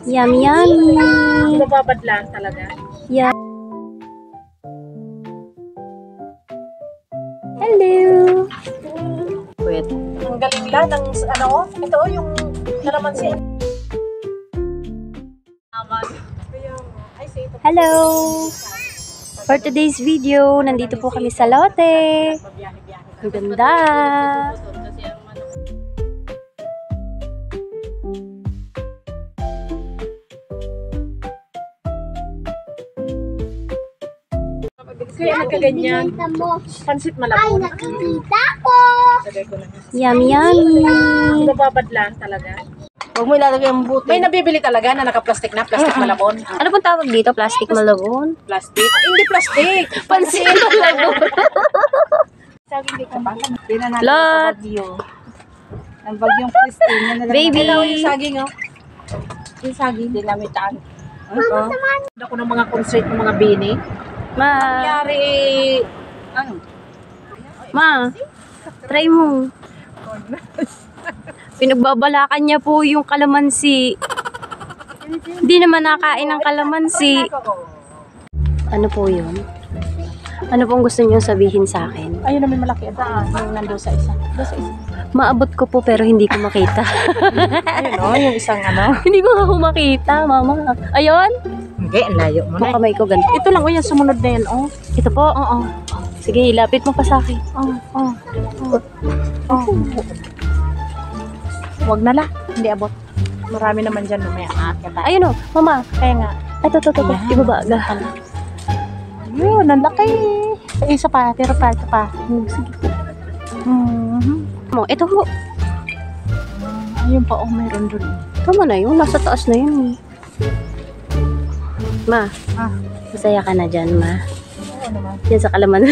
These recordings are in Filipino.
Yummy, yummy. Mababad lang talaga. Yeah. Hello. Wait. Ang galing lang ng ano, ito yung kalamansi. Hello. For today's video, nandito po kami sa lote. Ang ganda. Kaya nagkaganyan. Pansit malabon. Ay, nakikita ko. Yummy, yummy. Mababad lang talaga. Huwag mo ilalagay ang buti. May nabibili talaga na naka-plastic na, plastic malabon. Ano pong tawag dito? Plastic malabon? Plastic? Hindi plastic. Pansit malabon. Saging di ka ba? Hindi na natin Lot. sa bagyo. Ang bagyong Christine. Baby. Yung saging, oh. Yung saging. Dinamitan. Ako ng mga concert ng mga bini. Ma. Nangyari, Ano? Ma. Try mo. Pinagbabalakan niya po yung kalamansi. Hindi naman nakain ng kalamansi. Ano po yun? Ano pong gusto niyo sabihin sa akin? ayun naman malaki. Yung nandun sa isa. Doon sa isa. Maabot ko po pero hindi ko makita. Ayun, oh, yung isang ano. Hindi ko nga makita, mama. Ayun. Hindi, ang layo mo Yung kamay ko ganito. Ito lang, oh, yung sumunod na yan, oh. Ito po. Oo. Sige, ilapit mo pa sa akin. Huwag na lang. Hindi abot. Marami naman dyan, mamaya aakyat tayo. Ayun o, mama. Kaya nga. Ito. Ibaba. Yun, ang laki. Isa pa, tira pa, ito pa. Sige po. Ito po. Ayun pa, oh, mayroon dun. Tama na yun. Nasa taas na yun. Ma. Masaya ka na dyan, ma. Oo naman. Yan sa kalaman.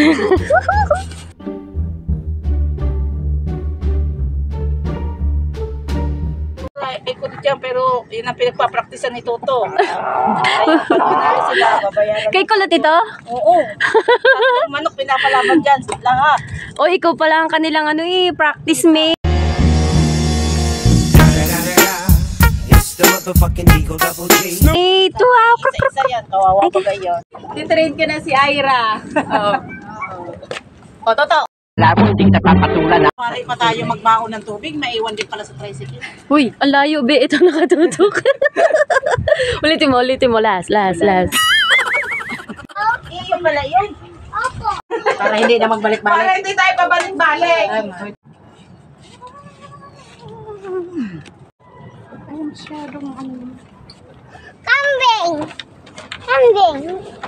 Ikot dyan, pero yun ang pinagpapraktisan ni Toto. Ayun, pag manalo sila, babayaran. Kay kulot ito? Oo. Tatlong manok pinapalaban dyan. Lahat. O, ikaw pala ang kanilang practice mate. Ito ah. Isa-isa yan. Kawawa ko kayo. Titrain ka na si Ira. Oo. O, Toto. Labo, hindi kita papatulan. Paray pa tayo magbaon ng tubig. Maiwan din pala sa tricycle. Uy, ang layo be. Ito nakatutok. ulitin mo. Last. Yung pala yun. Para hindi na magbalik-balik. Para hindi tayo pabalik-balik. Kambing!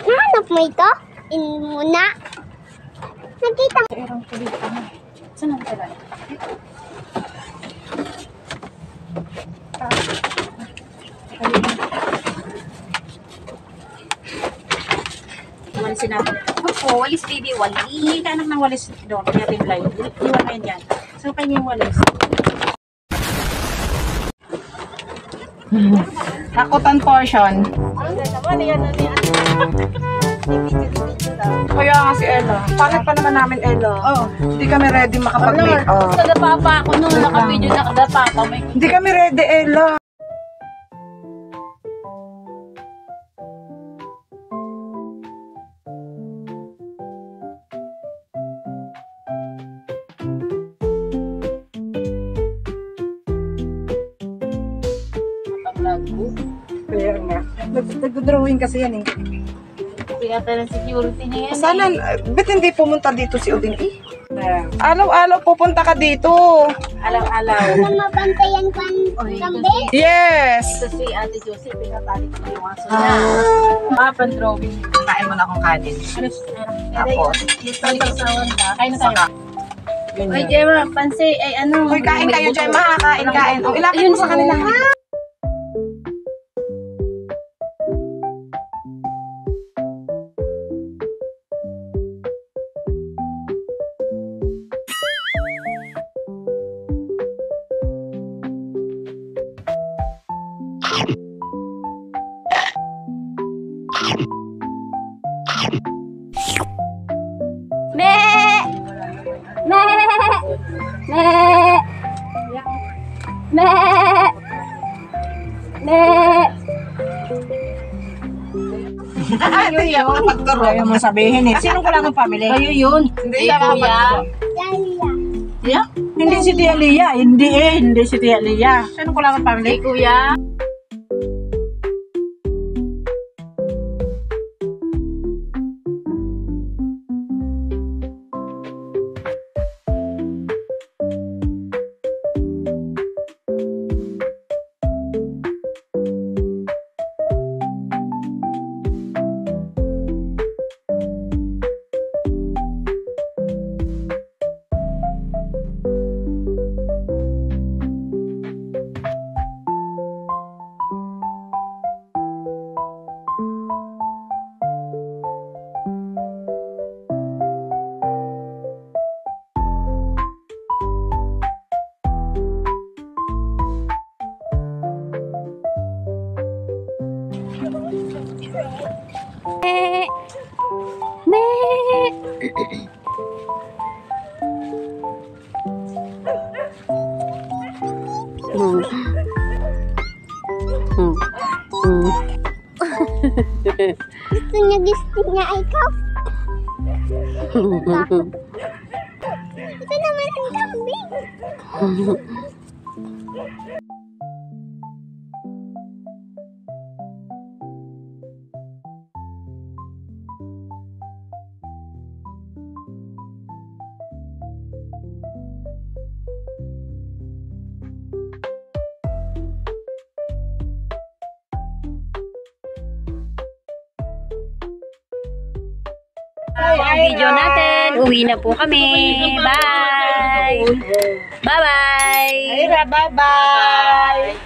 Nahanap mo ito? Muna? Nakita mo? Saan ang tala? Walisin natin. Oo, walis baby, walis. Hindi ka anak ng walis doon. Kaya rimlay. Iwan mo yan dyan. Sapay niya yung walis. Takutan portion. Kaya nga si Ella. Pangit pa naman namin, Ella. Oh. Hindi kami ready makapag-make. Oh. Kadapa pa ako nung naka-video na kadapa pa. Hindi kami ready, Ella. Kaya nga. Nag-drawing kasi yan eh. Piyata ng security niya yan. Sana, ba't hindi pumunta dito si Uding eh? Alaw-alaw pupunta ka dito. Alaw-alaw. Mabantayan ka ng kambing? Yes! Ito si Ate Josie, pinatali ko yung aso niya. Pan-drawing. Kain mo na akong kanin. Tapos, Kain na tayo. Ay, Gemma, pansi, ay ano. Uy, kain kayo, Gemma. Kain. O, ilapit mo sa kanila. Kayo yun. Ayaw mo sabihin eh. Sinong kulangang family? Kayo yun. Hindi siya kapag Yeah? Hindi si Tia Lia. Hindi si Tia Lia. Sinong kulangang family? kuya. Gusto niya ikaw. Ito naman ang kambing. Ang video natin. Uwi na po kami. Bye! Bye-bye! Bye-bye!